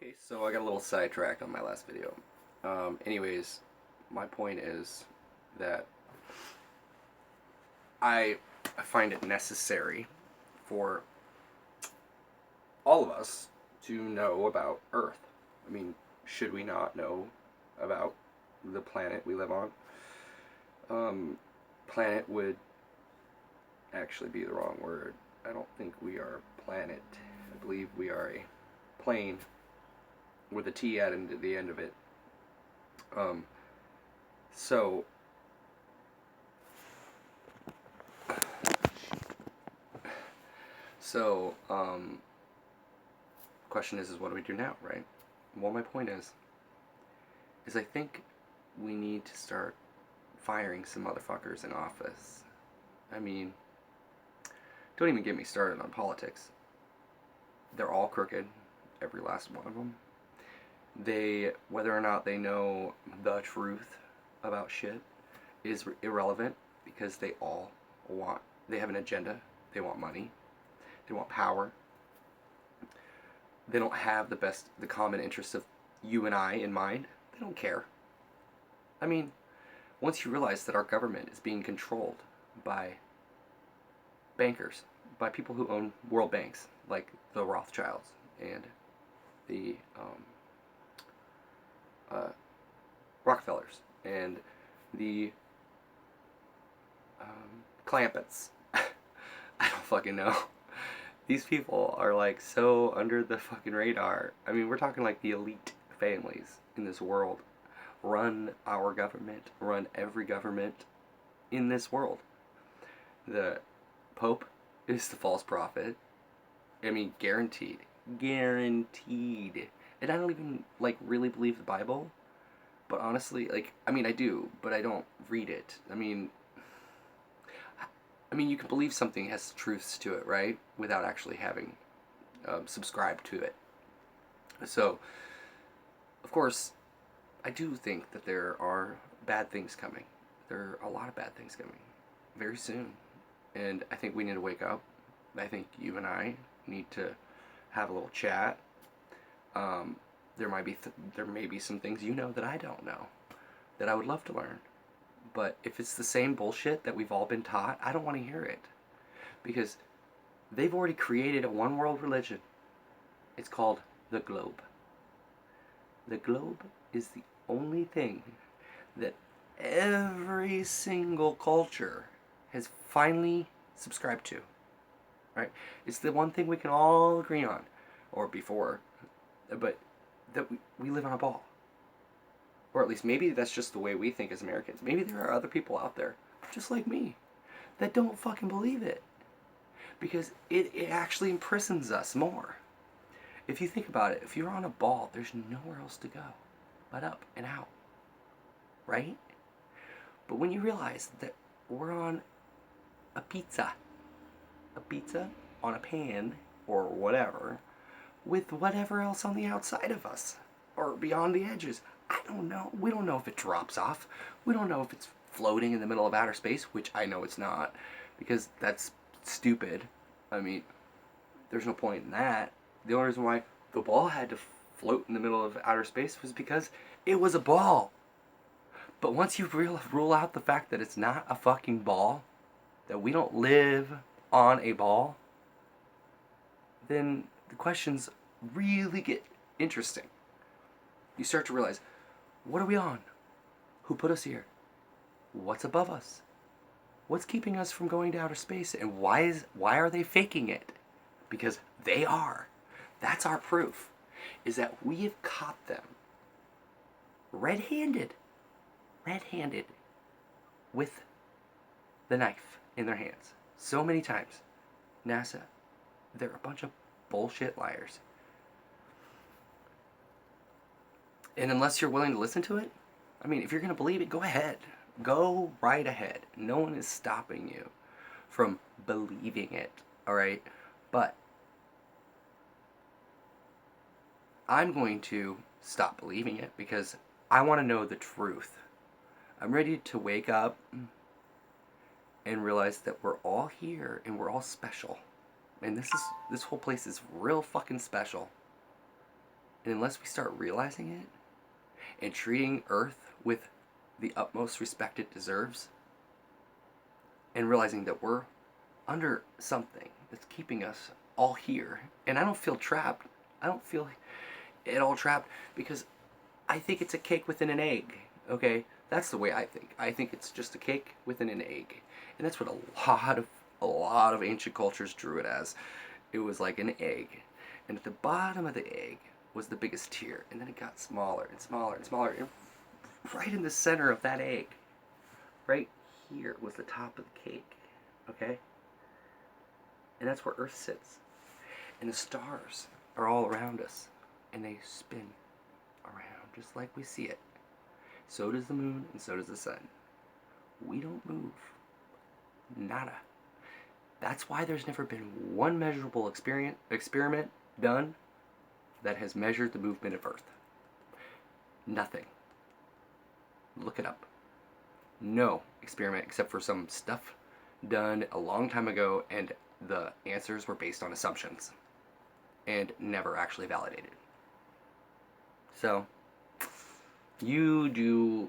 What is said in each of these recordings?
Okay, so I got a little sidetracked on my last video. Anyways, my point is that I find it necessary for all of us to know about Earth. I mean, should we not know about the planet we live on? Planet would actually be the wrong word. I don't think we are a planet. I believe we are a plane with a T added to the end of it. Um, so So, question is what do we do now, right? Well, my point is I think we need to start firing some motherfuckers in office. I mean, don't even get me started on politics. They're all crooked, every last one of them. Whether or not they know the truth about shit is irrelevant because they have an agenda. They want money. They want power. They don't have the common interests of you and I in mind. They don't care. I mean, once you realize that our government is being controlled by bankers, by people who own world banks, like the Rothschilds and the Rockefellers and the Clampetts. I don't fucking know. These people are like so under the fucking radar. I mean, we're talking like the elite families in this world run our government, run every government in this world. The Pope is the false prophet. I mean, guaranteed. Guaranteed. And I don't even, like, really believe the Bible. But honestly, like, I mean, I do, but I don't read it. I mean, you can believe something has truths to it, right? Without actually having subscribed to it. So, of course, I do think that there are bad things coming. There are a lot of bad things coming very soon. And I think we need to wake up. I think you and I need to have a little chat. Um, there may be some things you know that I don't know that I would love to learn. But if it's the same bullshit that we've all been taught, I don't want to hear it because they've already created a one world religion. It's called the globe. The globe is the only thing that every single culture has finally subscribed to. Right? It's the one thing we can all agree on, or before, but that we live on a ball. Or at least maybe that's just the way we think as Americans. Maybe there are other people out there, just like me, that don't fucking believe it. Because it actually imprisons us more. If you think about it, if you're on a ball, there's nowhere else to go but up and out. Right? But when you realize that we're on a pizza on a pan or whatever, with whatever else on the outside of us or beyond the edges. I don't know. We don't know if it drops off. We don't know if it's floating in the middle of outer space, which I know it's not, because that's stupid. I mean, there's no point in that. The only reason why the ball had to float in the middle of outer space was because it was a ball. But once you rule out the fact that it's not a fucking ball, that we don't live on a ball, then the questions really get interesting. You start to realize, what are we on? Who put us here? What's above us? What's keeping us from going to outer space? And why are they faking it? Because they are. That's our proof. Is that we have caught them red-handed with the knife in their hands so many times. NASA, they're a bunch of bullshit liars. And unless you're willing to listen to it, I mean, if you're going to believe it, go ahead. Go right ahead. No one is stopping you from believing it, all right? But I'm going to stop believing it because I want to know the truth. I'm ready to wake up and realize that we're all here and we're all special. And this whole place is real fucking special. And unless we start realizing it and treating Earth with the utmost respect it deserves, and realizing that we're under something that's keeping us all here, and I don't feel trapped. I don't feel at all trapped because I think it's a cake within an egg. Okay, that's the way I think. I think it's just a cake within an egg, and that's what a lot of ancient cultures drew it as. It was like an egg, and at the bottom of the egg was the biggest tier, and then it got smaller and smaller and smaller, and right in the center of that egg, right here, was the top of the cake. Okay, and that's where Earth sits, and the stars are all around us, and they spin around just like we see it. So does the moon, and so does the sun. We don't move. Nada. That's why there's never been one measurable experiment done that has measured the movement of Earth. Nothing. Look it up. No experiment except for some stuff done a long time ago, and the answers were based on assumptions and never actually validated. So, you do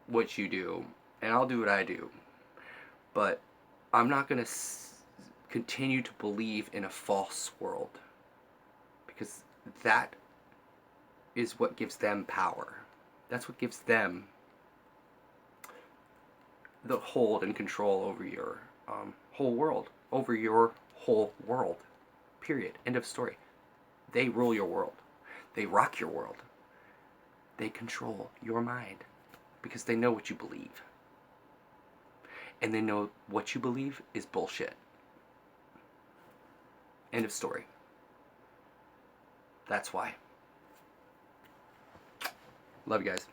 what you do, and I'll do what I do. But I'm not going to continue to believe in a false world, because that is what gives them power. That's what gives them the hold and control over your whole world, over your whole world. Period. End of story. They rule your world. They rock your world. They control your mind because they know what you believe. And they know what you believe is bullshit. End of story. That's why. Love you guys.